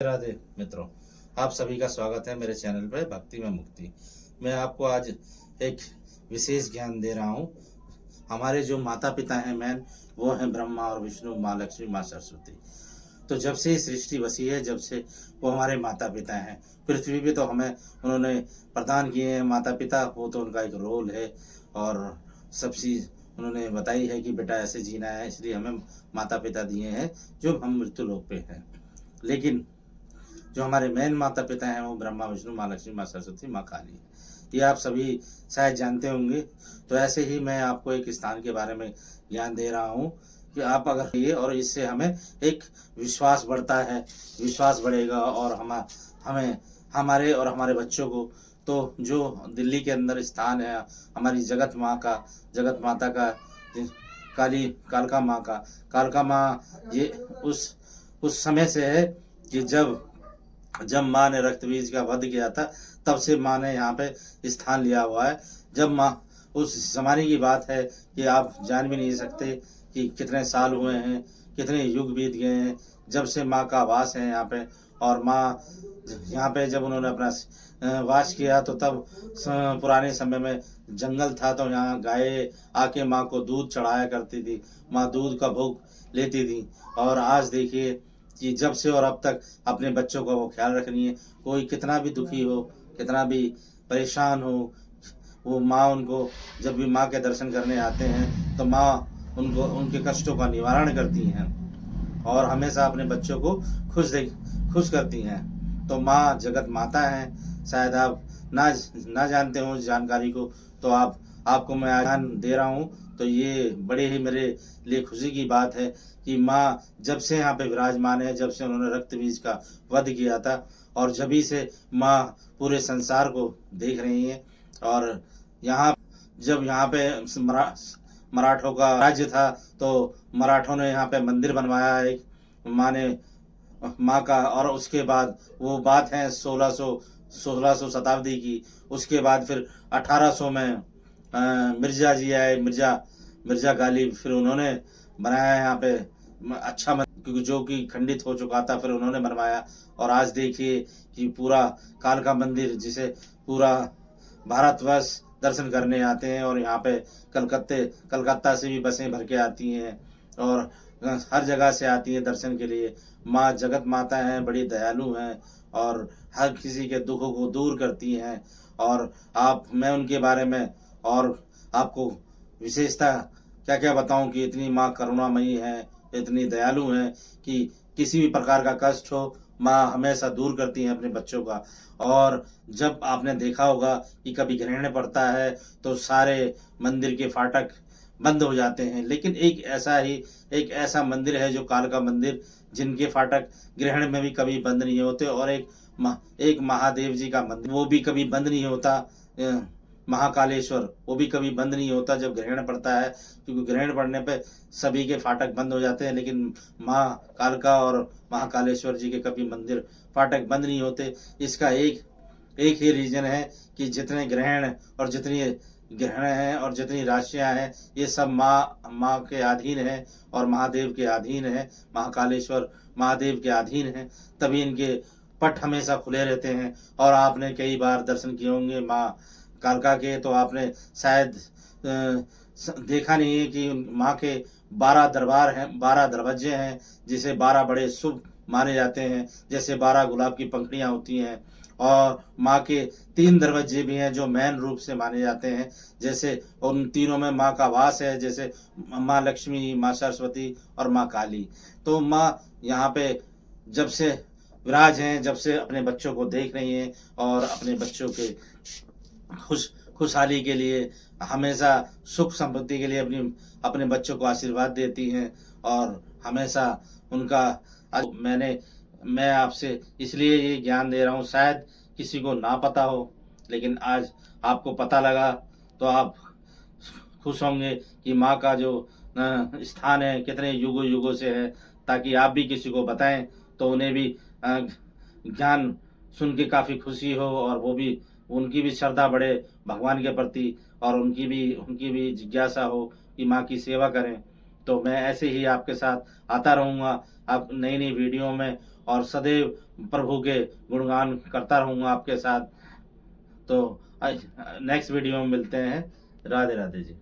राधे मित्रों, आप सभी का स्वागत है मेरे चैनल पे भक्ति में मुक्ति। मैं आपको आज एक विशेष ज्ञान दे रहा हूँ। हमारे जो माता पिता हैं मैन, वो हैं ब्रह्मा और विष्णु, माँ लक्ष्मी, माँ सरस्वती। तो जब से सृष्टि बसी है, जब से वो हमारे माता पिता हैं। पृथ्वी पे तो हमें उन्होंने प्रदान किए हैं माता पिता, वो तो उनका एक रोल है और सब चीज़ उन्होंने बताई है कि बेटा ऐसे जीना है, इसलिए हमें माता पिता दिए हैं जो हम मृत्यु लोक पे हैं। लेकिन जो हमारे मेन माता पिता हैं वो ब्रह्मा विष्णु माँ लक्ष्मी माँ सरस्वती माँ काली, ये आप सभी शायद जानते होंगे। तो ऐसे ही मैं आपको एक स्थान के बारे में ज्ञान दे रहा हूँ कि आप अगर ये, और इससे हमें एक विश्वास बढ़ता है, विश्वास बढ़ेगा और हमें हमारे और हमारे बच्चों को, तो जो दिल्ली के अंदर स्थान है हमारी जगत माँ का, जगत माता का, कालका माँ, ये उस समय से है कि जब माँ ने रक्त बीज का वध किया था, तब से माँ ने यहाँ पे स्थान लिया हुआ है। जब माँ, उस जमाने की बात है कि आप जान भी नहीं सकते कि कितने साल हुए हैं, कितने युग बीत गए हैं जब से माँ का वास है यहाँ पे। और माँ यहाँ पे जब उन्होंने अपना वास किया तो तब पुराने समय में जंगल था, तो यहाँ गाय आके माँ को दूध चढ़ाया करती थी, माँ दूध का भोग लेती थी। और आज देखिए कि जब से और अब तक अपने बच्चों का वो ख्याल रख रही है। कोई कितना भी दुखी हो, कितना भी परेशान हो, वो माँ उनको, जब भी माँ के दर्शन करने आते हैं तो माँ उनको उनके कष्टों का निवारण करती हैं और हमेशा अपने बच्चों को खुश करती हैं। तो माँ जगत माता है। शायद आप ना जानते हो इस जानकारी को, तो आपको मैं ज्ञान दे रहा हूँ। तो ये बड़े ही मेरे लिए खुशी की बात है कि माँ जब से यहाँ पे विराजमान है, जब से उन्होंने रक्त बीज का वध किया था, और जभी से माँ पूरे संसार को देख रही हैं। और यहाँ, जब यहाँ पे मराठों का राज्य था, तो मराठों ने यहाँ पे मंदिर बनवाया एक माँ का। और उसके बाद वो बात है 1600 शताब्दी की। उसके बाद फिर 1800 में मिर्जा जी आए, मिर्जा गालिब, फिर उन्होंने बनाया यहाँ पे अच्छा मंदिर, जो कि खंडित हो चुका था, फिर उन्होंने बनवाया। और आज देखिए कि पूरा कालका मंदिर, जिसे पूरा भारतवर्ष दर्शन करने आते हैं, और यहाँ पे कलकत्ता से भी बसें भर के आती हैं और हर जगह से आती हैं दर्शन के लिए। माँ जगत माता हैं, बड़ी दयालु हैं और हर किसी के दुखों को दूर करती हैं। और मैं उनके बारे में और आपको विशेषता क्या क्या बताऊं कि इतनी माँ करुणामयी है, इतनी दयालु है कि किसी भी प्रकार का कष्ट हो, माँ हमेशा दूर करती हैं अपने बच्चों का। और जब आपने देखा होगा कि कभी ग्रहण पड़ता है तो सारे मंदिर के फाटक बंद हो जाते हैं, लेकिन एक ऐसा मंदिर है जो कालका मंदिर, जिनके फाटक ग्रहण में भी कभी बंद नहीं होते। और एक महादेव जी का मंदिर, वो भी कभी बंद नहीं होता, महाकालेश्वर, वो भी कभी बंद नहीं होता जब ग्रहण पड़ता है, क्योंकि ग्रहण पड़ने पे सभी के फाटक बंद हो जाते हैं। लेकिन माँ कालका और महाकालेश्वर जी के कभी मंदिर फाटक बंद नहीं होते। इसका एक ही रीजन है कि जितने ग्रहण हैं और जितनी राशियां हैं, ये सब माँ के अधीन है और महादेव के अधीन है, महाकालेश्वर महादेव के अधीन है, तभी इनके पट हमेशा खुले रहते हैं। और आपने कई बार दर्शन किए होंगे माँ कालका के, तो आपने शायद देखा नहीं है कि माँ के 12 दरबार हैं, 12 दरवाजे हैं, जिसे 12 बड़े शुभ माने जाते हैं। जैसे 12 गुलाब की पंखड़ियाँ होती हैं, और माँ के 3 दरवाजे भी हैं जो मेन रूप से माने जाते हैं। जैसे उन तीनों में माँ का वास है, जैसे माँ लक्ष्मी, माँ सरस्वती और माँ काली। तो माँ यहाँ पे जब से विराज हैं, जब से अपने बच्चों को देख रही हैं और अपने बच्चों के खुशहाली के लिए, हमेशा सुख समृद्धि के लिए अपने बच्चों को आशीर्वाद देती हैं। और हमेशा उनका मैं आपसे इसलिए ये ज्ञान दे रहा हूँ, शायद किसी को ना पता हो, लेकिन आज आपको पता लगा तो आप खुश होंगे कि माँ का जो स्थान है कितने युगों युगों से है, ताकि आप भी किसी को बताएं तो उन्हें भी ज्ञान सुन के काफ़ी खुशी हो, और वो भी, उनकी भी श्रद्धा बढ़े भगवान के प्रति, और उनकी भी जिज्ञासा हो कि माँ की सेवा करें। तो मैं ऐसे ही आपके साथ आता रहूँगा, आप नई नई वीडियो में, और सदैव प्रभु के गुणगान करता रहूँगा आपके साथ। तो नेक्स्ट वीडियो में मिलते हैं। राधे राधे जी।